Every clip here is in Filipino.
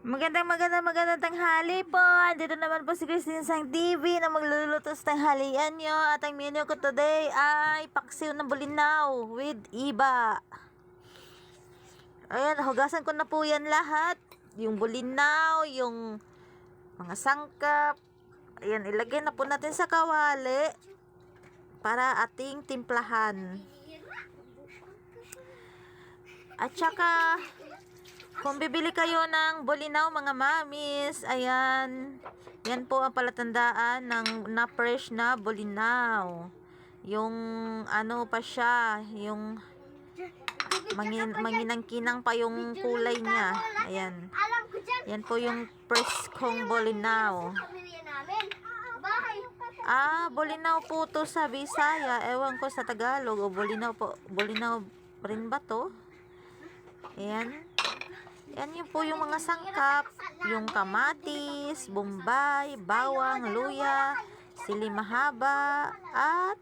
Magandang tanghali po. Dito naman po si Christine Sang TV na magluluto sa tanghalian nyo. At ang menu ko today ay paksiw ng bulinaw with iba. Ayan, hugasan ko na po yan lahat. Yung bulinaw, yung mga sangkap. Ayan, ilagay na po natin sa kawali para ating timplahan. At saka kung bibili kayo ng bulinaw mga mamis, ayan, yan po ang palatandaan ng na-fresh na bulinaw. Yung ano pa siya, yung manginang-kinang pa yung kulay niya. Ayan. Yan po yung fresh kong bulinaw. Bulinaw po to sa Bisaya. Ewan ko sa Tagalog. O bulinaw po. Bulinaw rin ba to? Ayan. Yan yun po yung mga sangkap, yung kamatis, bombay, bawang, luya, sili mahaba, at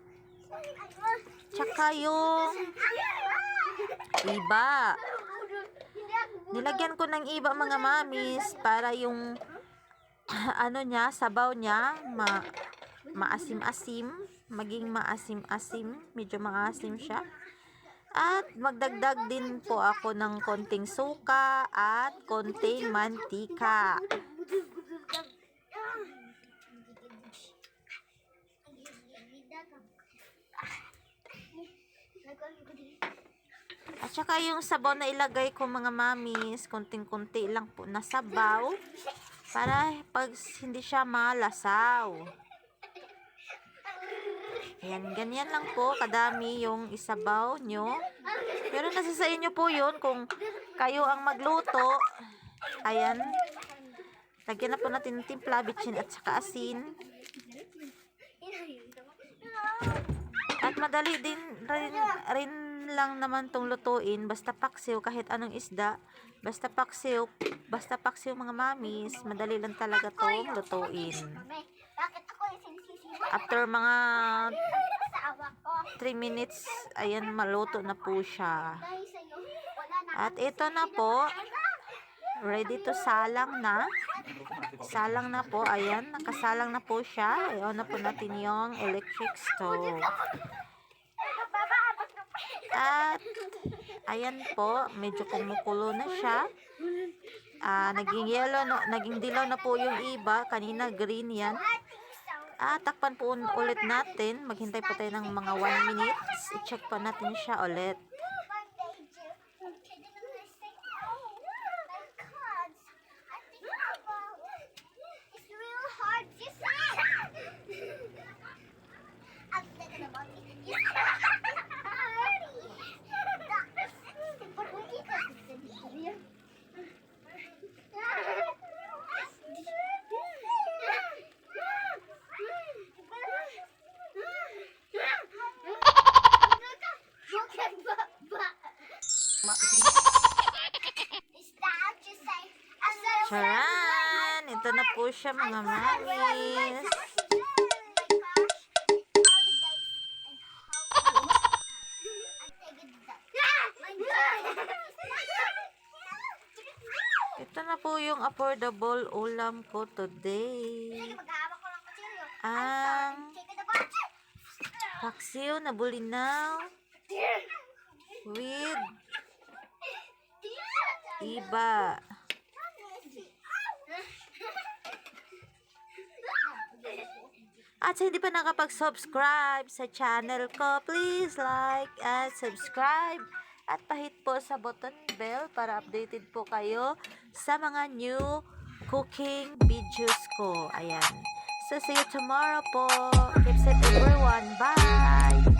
tsaka yung iba. Nilagyan ko ng iba mga mamis para yung ano niya, sabaw niya, maasim-asim, maging maasim-asim, medyo maasim siya. At magdagdag din po ako ng konting suka at konting mantika. At saka yung sabaw na ilagay ko mga mamis, konting-konti lang po na sabaw para pag hindi siya malasaw. Ayan, ganyan lang po kadami yung isabaw nyo. Pero nasa sa inyo po yun kung kayo ang magluto. Ayan. Lagyan na po natin ng timpla, bitchin at saka asin. At madali din rin lang naman tong lutuin. Basta paksiw kahit anong isda. Basta paksiw mga mamis. Madali lang talaga tong lutuin. After mga 3 minutes, ayan, maluto na po siya. At ito na po, ready to salang na. Salang na po, ayan, nakasalang na po siya. I-on na po natin yung electric stove. At, ayan po, medyo kumukulo na siya. Naging dilaw na po yung iba. Kanina green yan. Takpan po ulit natin. Maghintay po tayo ng mga 1 minutes. I-check pa natin siya ulit. Charan! Ito na po siya mga mamis. Ito na po yung affordable ulam ko today. Ang paksiw na bulinaw with iba. At sa hindi pa nakapag-subscribe sa channel ko, please like and subscribe. At pahit po sa button bell para updated po kayo sa mga new cooking videos ko. Ayan. So, see you tomorrow po. Keep safe everyone. Bye!